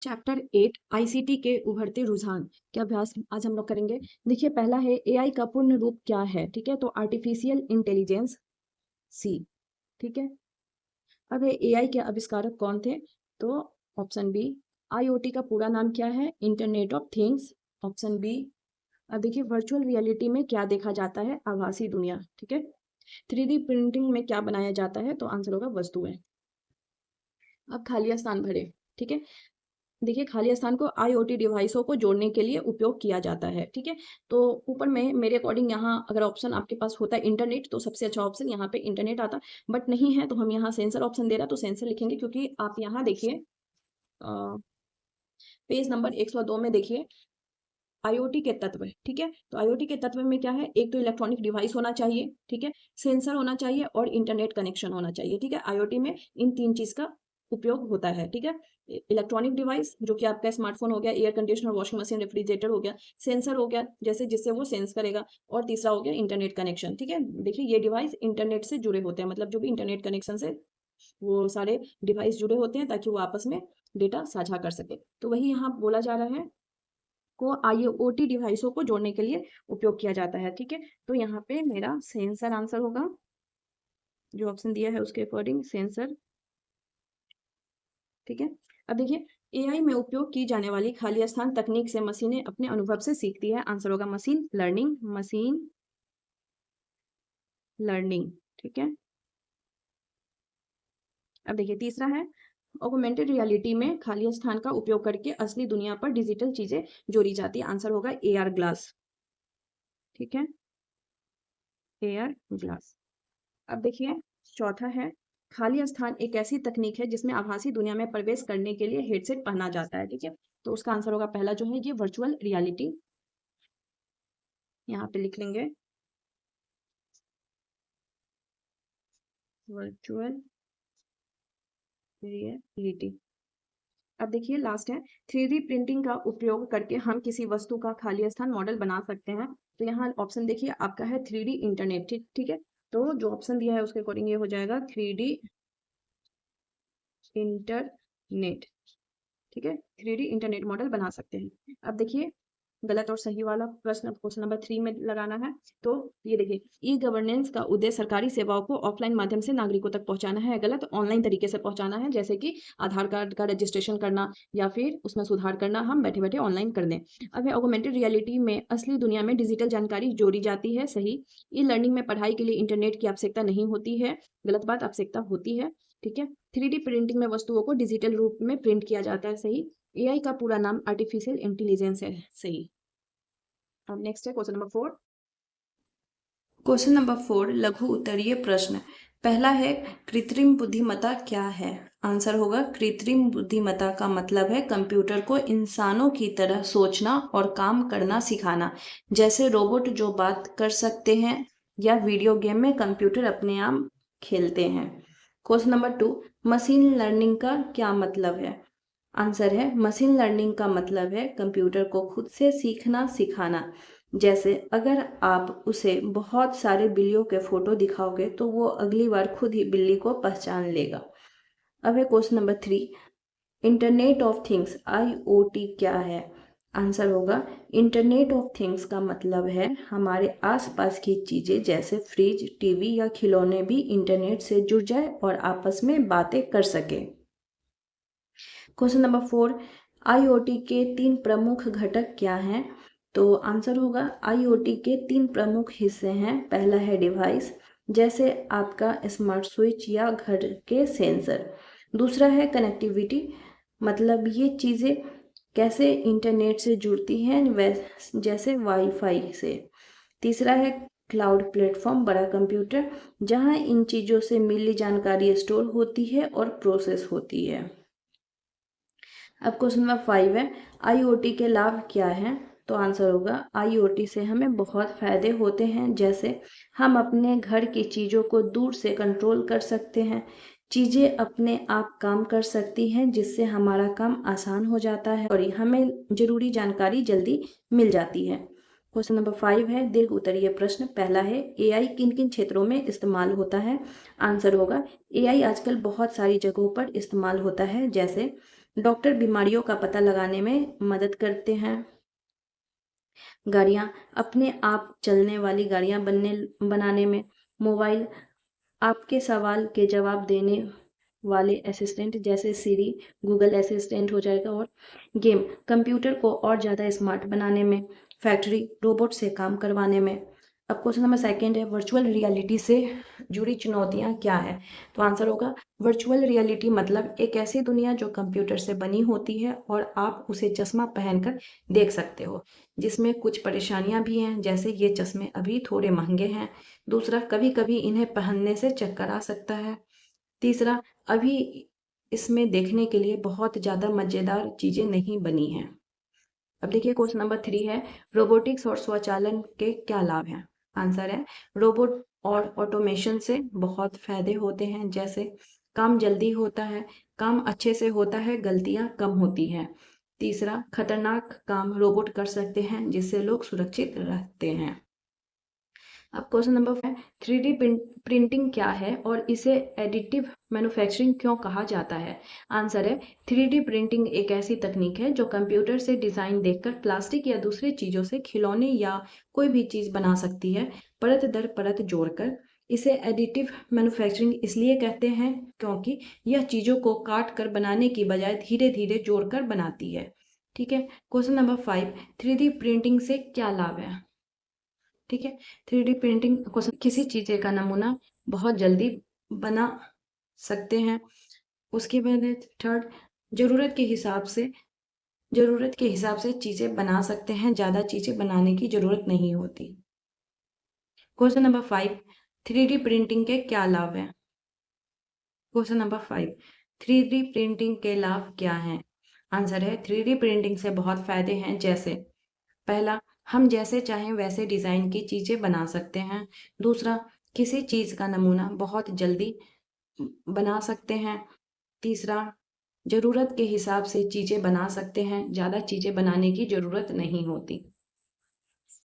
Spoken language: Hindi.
चैप्टर 8 आईसीटी के उभरते रुझान के अभ्यास आज हम लोग करेंगे। देखिए पहला है एआई का पूर्ण रूप क्या है। ठीक है, तो आर्टिफिशियल इंटेलिजेंस सी। ठीक है, अब ये एआई के आविष्कारक कौन थे? तो ऑप्शन बी। आईओटी का पूरा नाम क्या है? Internet of things. Option B. अब देखिए वर्चुअल रियलिटी में क्या देखा जाता है? आभासी दुनिया। ठीक है, 3D प्रिंटिंग में क्या बनाया जाता है? तो आंसर होगा वस्तुएं। अब खाली स्थान भरे। ठीक है, देखिए खाली स्थान को आईओटी डिवाइसों को जोड़ने के लिए उपयोग किया जाता है। ठीक है, तो ऊपर में मेरे अकॉर्डिंग यहाँ अगर ऑप्शन आपके पास होता है इंटरनेट तो सबसे अच्छा ऑप्शन यहाँ पे इंटरनेट आता, बट नहीं है तो हम यहाँ सेंसर ऑप्शन दे रहा है तो सेंसर लिखेंगे, क्योंकि आप यहाँ देखिए पेज नंबर 102 में देखिए आईओटी के तत्व। ठीक है, तो आईओटी के तत्व में क्या है? एक तो इलेक्ट्रॉनिक डिवाइस होना चाहिए, ठीक है, सेंसर होना चाहिए और इंटरनेट कनेक्शन होना चाहिए। ठीक है, आईओटी में इन तीन चीज का उपयोग होता है। ठीक है, इलेक्ट्रॉनिक डिवाइस जो कि आपका स्मार्टफोन हो गया, air conditioner, washing machine, refrigerator हो गया, सेंसर हो गया जैसे जिससे वो सेंस करेगा, और तीसरा हो गया इंटरनेट कनेक्शन। ठीक है, देखिए ये डिवाइस इंटरनेट से जुड़े होते हैं, मतलब जो भी इंटरनेट कनेक्शन से वो सारे डिवाइस जुड़े होते हैं ताकि वो आपस में डेटा साझा कर सके। तो वही यहाँ बोला जा रहा है को आईओटी डिवाइसों को जोड़ने के लिए उपयोग किया जाता है। ठीक है, तो यहाँ पे मेरा सेंसर आंसर होगा, जो ऑप्शन दिया है उसके अकॉर्डिंग सेंसर। ठीक है, अब देखिए एआई में उपयोग की जाने वाली खाली स्थान तकनीक से मशीनें अपने अनुभव से सीखती है। आंसर होगा मशीन लर्निंग। Machine learning. ठीक है, अब देखिए तीसरा है ऑगमेंटेड रियलिटी में खाली स्थान का उपयोग करके असली दुनिया पर डिजिटल चीजें जोड़ी जाती है। आंसर होगा एआर ग्लास। ठीक है, एआर ग्लास। अब देखिए चौथा है खाली स्थान एक ऐसी तकनीक है जिसमें आभासी दुनिया में प्रवेश करने के लिए हेडसेट पहना जाता है। ठीक है, तो उसका आंसर होगा पहला जो है ये वर्चुअल रियलिटी। यहाँ पे लिख लेंगे वर्चुअल रियलिटी। अब देखिए लास्ट है 3D प्रिंटिंग का उपयोग करके हम किसी वस्तु का खाली स्थान मॉडल बना सकते हैं। तो यहाँ ऑप्शन देखिए आपका है 3D इंटरनेट। ठीक ठीक है, तो जो ऑप्शन दिया है उसके अकॉर्डिंग ये हो जाएगा 3D इंटरनेट। ठीक है, 3D इंटरनेट मॉडल बना सकते हैं। अब देखिए गलत और सही वाला प्रश्न क्वेश्चन नंबर 3 में लगाना है। तो ये देखिए ई गवर्नेंस का उद्देश्य सरकारी सेवाओं को ऑफलाइन माध्यम से नागरिकों तक पहुंचाना है। गलत, ऑनलाइन तरीके से पहुंचाना है, जैसे कि आधार कार्ड का रजिस्ट्रेशन करना या फिर उसमें सुधार करना हम बैठे बैठे ऑनलाइन कर दें। अब ऑगमेंटेड रियलिटी में असली दुनिया में डिजिटल जानकारी जोड़ी जाती है। सही, ई लर्निंग में पढ़ाई के लिए इंटरनेट की आवश्यकता नहीं होती है। गलत बात, आवश्यकता होती है। ठीक है, 3D प्रिंटिंग में वस्तुओं को डिजिटल रूप में प्रिंट किया जाता है। सही, एआई का पूरा नाम आर्टिफिशियल इंटेलिजेंस है। सही। अब नेक्स्ट है क्वेश्चन नंबर 4। क्वेश्चन नंबर 4 लघु उत्तरीय प्रश्न। पहला है कृत्रिम बुद्धिमत्ता क्या है? आंसर होगा कृत्रिम बुद्धिमत्ता का मतलब है कंप्यूटर को इंसानों की तरह सोचना और काम करना सिखाना, जैसे रोबोट जो बात कर सकते हैं या वीडियो गेम में कंप्यूटर अपने आप खेलते हैं। क्वेश्चन नंबर 2 मशीन लर्निंग का क्या मतलब है? आंसर है मशीन लर्निंग का मतलब है कंप्यूटर को खुद से सीखना सिखाना। जैसे अगर आप उसे बहुत सारे बिल्लियों के फोटो दिखाओगे तो वो अगली बार खुद ही बिल्ली को पहचान लेगा। अब है question number 3 internet of things IoT क्या है? आंसर होगा इंटरनेट ऑफ थिंग्स का मतलब है हमारे आसपास की चीजें जैसे फ्रिज, टीवी या खिलौने भी इंटरनेट से जुड़ जाए और आपस में बातें कर सके। क्वेश्चन नंबर 4 आईओटी के 3 प्रमुख घटक क्या हैं? तो आंसर होगा आईओटी के 3 प्रमुख हिस्से हैं। पहला है डिवाइस, जैसे आपका स्मार्ट स्विच या घर के सेंसर। दूसरा है कनेक्टिविटी, मतलब ये चीज़ें कैसे इंटरनेट से जुड़ती हैं, जैसे वाईफाई से। तीसरा है क्लाउड प्लेटफॉर्म, बड़ा कंप्यूटर, जहां इन चीज़ों से मिली जानकारी स्टोर होती है और प्रोसेस होती है। अब क्वेश्चन नंबर 5 है आईओटी के लाभ क्या हैं? तो आंसर होगा आईओटी से हमें बहुत फायदे होते हैं, जैसे हम अपने घर की चीज़ों को दूर से कंट्रोल कर सकते हैं, चीज़ें अपने आप काम कर सकती हैं जिससे हमारा काम आसान हो जाता है और हमें ज़रूरी जानकारी जल्दी मिल जाती है। क्वेश्चन नंबर 5 है दीर्घ उत्तरीय प्रश्न। पहला है एआई किन किन क्षेत्रों में इस्तेमाल होता है? आंसर होगा एआई आजकल बहुत सारी जगहों पर इस्तेमाल होता है, जैसे डॉक्टर बीमारियों का पता लगाने में मदद करते हैं। गाड़ियाँ अपने आप चलने वाली गाड़ियाँ बनाने में। मोबाइल आपके सवाल के जवाब देने वाले असिस्टेंट जैसे सिरी, गूगल असिस्टेंट हो जाएगा। और गेम कंप्यूटर को और ज़्यादा स्मार्ट बनाने में। फैक्ट्री रोबोट से काम करवाने में। अब क्वेश्चन नंबर सेकंड है, वर्चुअल रियलिटी से जुड़ी चुनौतियाँ क्या है? तो आंसर होगा वर्चुअल रियलिटी मतलब एक ऐसी दुनिया जो कंप्यूटर से बनी होती है और आप उसे चश्मा पहनकर देख सकते हो, जिसमें कुछ परेशानियां भी हैं, जैसे ये चश्मे अभी थोड़े महंगे हैं। दूसरा, कभी कभी इन्हें पहनने से चक्कर आ सकता है। तीसरा, अभी इसमें देखने के लिए बहुत ज़्यादा मज़ेदार चीज़ें नहीं बनी हैं। अब देखिए क्वेश्चन नंबर 3 है, रोबोटिक्स और स्वचालन के क्या लाभ हैं? आंसर है रोबोट और ऑटोमेशन से बहुत फायदे होते हैं, जैसे काम जल्दी होता है, काम अच्छे से होता है, गलतियां कम होती हैं। तीसरा, खतरनाक काम रोबोट कर सकते हैं, जिससे लोग सुरक्षित रहते हैं। अब क्वेश्चन नंबर 5, 3D प्रिंटिंग क्या है और इसे एडिटिव मैन्युफैक्चरिंग क्यों कहा जाता है? आंसर है 3D प्रिंटिंग एक ऐसी तकनीक है जो कंप्यूटर से डिज़ाइन देखकर प्लास्टिक या दूसरी चीज़ों से खिलौने या कोई भी चीज़ बना सकती है, परत दर परत जोड़कर। इसे एडिटिव मैन्युफैक्चरिंग इसलिए कहते हैं क्योंकि यह चीज़ों को काट कर बनाने की बजाय धीरे धीरे जोड़कर बनाती है। ठीक है। क्वेश्चन नंबर 5, 3D प्रिंटिंग से क्या लाभ है? ठीक है। 3D प्रिंटिंग किसी चीज़ का नमूना बहुत जल्दी बना सकते हैं। उसके बाद है थर्ड, ज़रूरत के हिसाब से चीज़ें बना सकते हैं, ज़्यादा चीज़ें बनाने की ज़रूरत नहीं होती। क्वेश्चन नंबर 5, 3D प्रिंटिंग के क्या लाभ हैं? क्वेश्चन नंबर 5, 3D प्रिंटिंग के लाभ क्या हैं? आंसर है 3D प्रिंटिंग से बहुत फ़ायदे हैं, जैसे पहला, हम जैसे चाहें वैसे डिज़ाइन की चीज़ें बना सकते हैं। दूसरा, किसी चीज़ का नमूना बहुत जल्दी बना सकते हैं। तीसरा, ज़रूरत के हिसाब से चीज़ें बना सकते हैं, ज़्यादा चीज़ें बनाने की ज़रूरत नहीं होती।